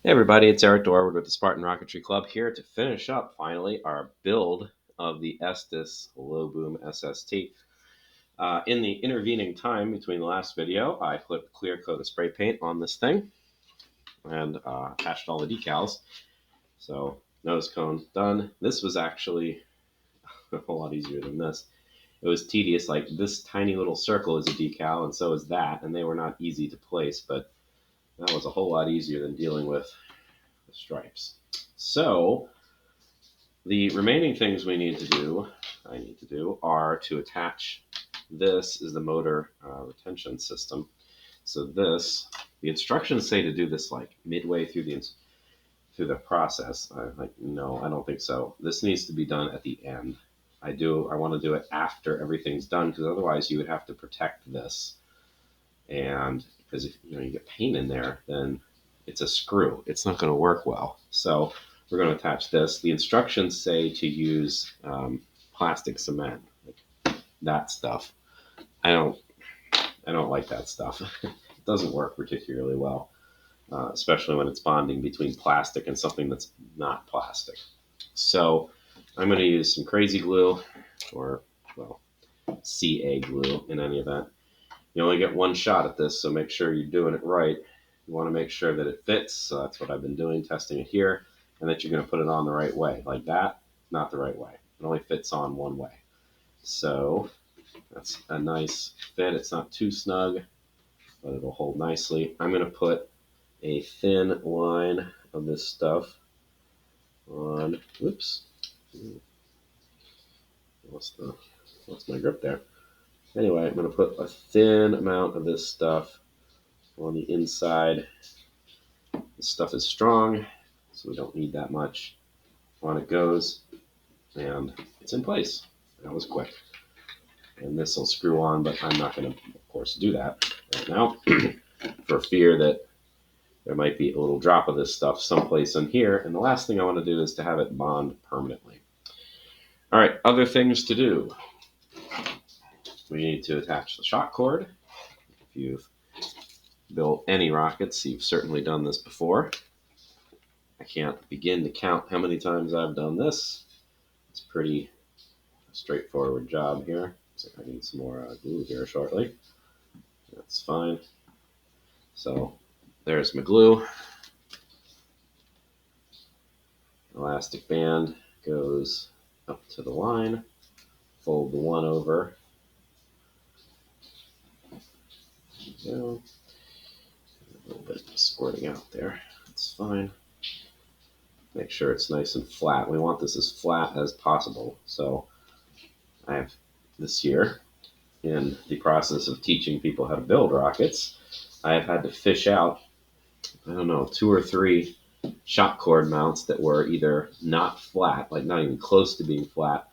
Hey everybody, it's Eric Dorward with the Spartan Rocketry Club here to finish up finally our build of the Estes Low Boom SST. In the intervening time between the last video, I put a clear coat of spray paint on this thing and attached all the decals. So nose cone done. This was actually a whole lot easier than this. It was tedious, like this tiny little circle is a decal and so is that, and they were not easy to place, but that was a whole lot easier than dealing with the stripes. So the remaining things I need to do, are to attach. This is the motor retention system. So the instructions say to do this like midway through the process. No, I don't think so. This needs to be done at the end. I want to do it after everything's done because otherwise you would have to protect this. And because if you get paint in there, then it's a screw. It's not going to work well. So we're going to attach this. The instructions say to use plastic cement, like that stuff. I don't like that stuff. It doesn't work particularly well, especially when it's bonding between plastic and something that's not plastic. So I'm going to use some crazy glue, or well, CA glue in any event. You only get one shot at this, so make sure you're doing it right. You want to make sure that it fits. So that's what I've been doing, testing it here, and that you're going to put it on the right way. Like that, not the right way. It only fits on one way. So that's a nice fit. It's not too snug, but it'll hold nicely. I'm going to put a thin line of this stuff on. Whoops. Lost my grip there. Anyway, I'm going to put a thin amount of this stuff on the inside. This stuff is strong, so we don't need that much. On it goes, and it's in place. That was quick. And this will screw on, but I'm not going to, of course, do that right now for fear that there might be a little drop of this stuff someplace in here. And the last thing I want to do is to have it bond permanently. All right, other things to do. We need to attach the shock cord. If you've built any rockets, you've certainly done this before. I can't begin to count how many times I've done this. It's a pretty straightforward job here. So I need some more glue here shortly. That's fine. So there's my glue. Elastic band goes up to the line. Fold the one over. There we go. A little bit squirting out there. That's fine. Make sure it's nice and flat. We want this as flat as possible. So I have this year, in the process of teaching people how to build rockets, I have had to fish out, 2 or 3 shock cord mounts that were either not flat, like not even close to being flat,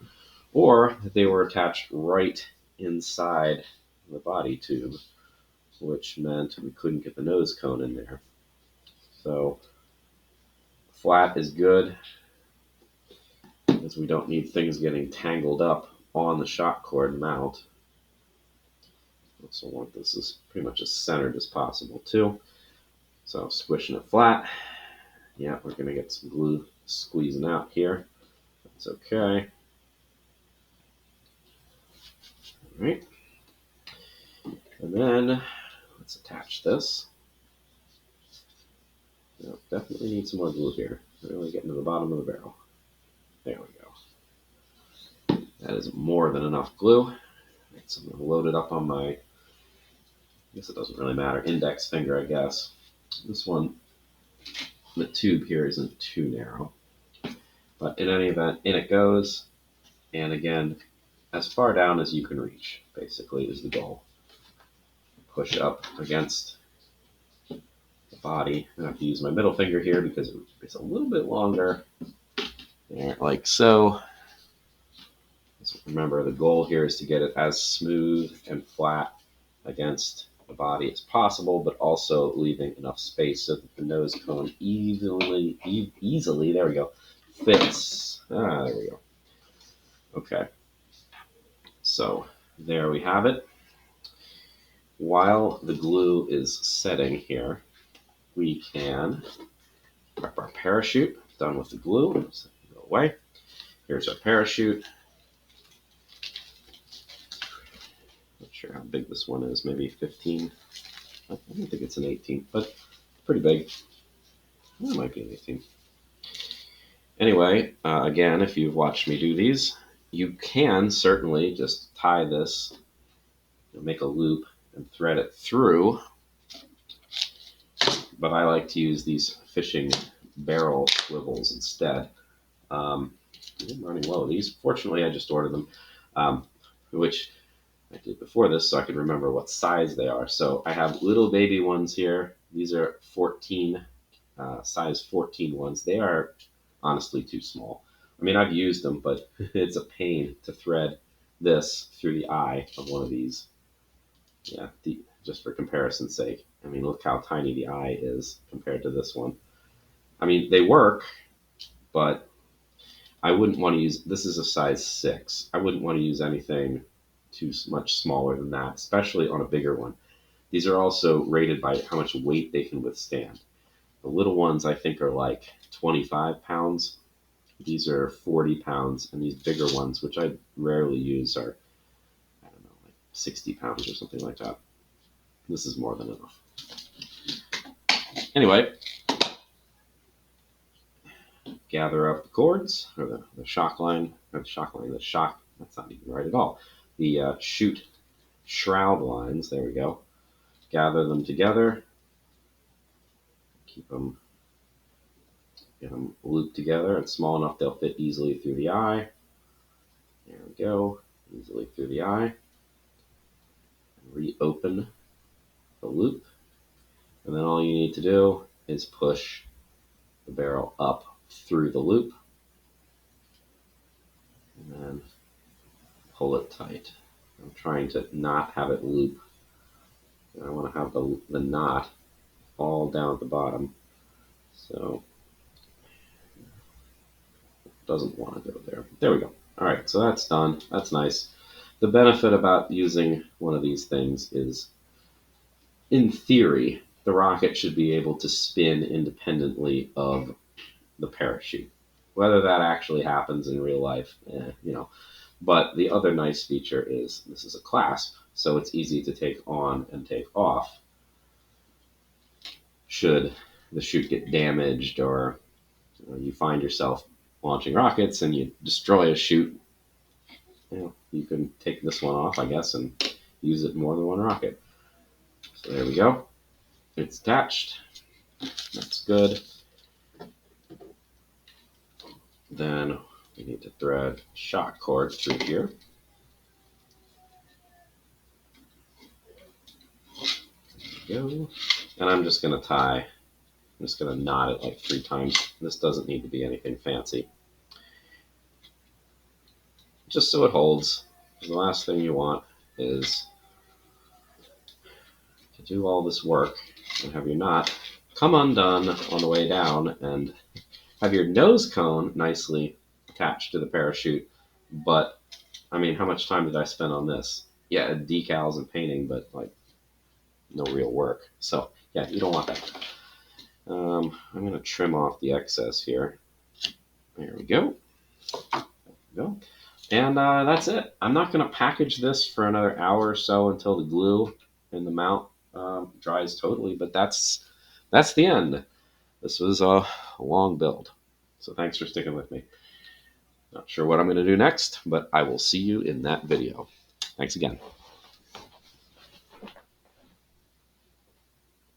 or that they were attached right inside the body tube, which meant we couldn't get the nose cone in there. So flat is good, because we don't need things getting tangled up on the shock cord mount. Also want this as pretty much as centered as possible too. So squishing it flat. Yeah, we're going to get some glue squeezing out here. That's okay. All right. And then let's attach this. Now, definitely need some more glue here. Really getting to the bottom of the barrel. There we go. That is more than enough glue. Right, so I'm going to load it up on my, I guess it doesn't really matter, index finger, I guess. This one, the tube here isn't too narrow. But in any event, in it goes. And again, as far down as you can reach, basically, is the goal. Push up against the body. I have to use my middle finger here because it's a little bit longer. There, like so. So remember, the goal here is to get it as smooth and flat against the body as possible, but also leaving enough space so that the nose cone easily, there we go, fits. There we go. Okay. So there we have it. While the glue is setting here, we can Prep our parachute. Done with the glue. So go away. Here's our parachute. Not sure how big this one is. Maybe 15. I don't think it's an 18, but pretty big. It might be an 18. Anyway, again, if you've watched me do these, you can certainly just tie this, make a loop and thread it through. But I like to use these fishing barrel swivels instead. I'm running low. These, fortunately, I just ordered them, which I did before this so I could remember what size they are. So I have little baby ones here. These are 14, size 14 ones. They are honestly too small. I mean, I've used them, but it's a pain to thread this through the eye of one of these. Yeah, just for comparison's sake. I mean, look how tiny the eye is compared to this one. I mean, they work, but I wouldn't want to use, this is a size 6. I wouldn't want to use anything too much smaller than that, especially on a bigger one. These are also rated by how much weight they can withstand. The little ones, I think, are like 25 pounds. These are 40 pounds, and these bigger ones, which I rarely use, are, I don't know, like 60 pounds or something like that. This is more than enough. Anyway, gather up the cords, or the shock line, that's not even right at all. The chute shroud lines, there we go. Gather them together, get them looped together and small enough they'll fit easily through the eye. There we go, easily through the eye. Reopen the loop, and then all you need to do is push the barrel up through the loop and then pull it tight. I'm trying to not have it loop. I want to have the knot fall down at the bottom, so it doesn't want to go there. There we go. All right, so that's done. That's nice. The benefit about using one of these things is, in theory, the rocket should be able to spin independently of the parachute. Whether that actually happens in real life, But the other nice feature is this is a clasp, so it's easy to take on and take off should the chute get damaged, or you find yourself launching rockets and you destroy a chute. You can take this one off, I guess, and use it in more than one rocket. So there we go. It's attached. That's good. Then we need to thread shock cord through here. There we go. And I'm just going to knot it like 3 times. This doesn't need to be anything fancy. Just so it holds. The last thing you want is to do all this work and have your knot come undone on the way down and have your nose cone nicely attached to the parachute. But, I mean, how much time did I spend on this? Yeah, decals and painting, but, like, no real work. So, yeah, you don't want that. I'm going to trim off the excess here. There we go. There we go. And that's it. I'm not going to package this for another hour or so until the glue and the mount dries totally, but that's the end. This was a long build, so thanks for sticking with me. Not sure what I'm going to do next, but I will see you in that video. Thanks again.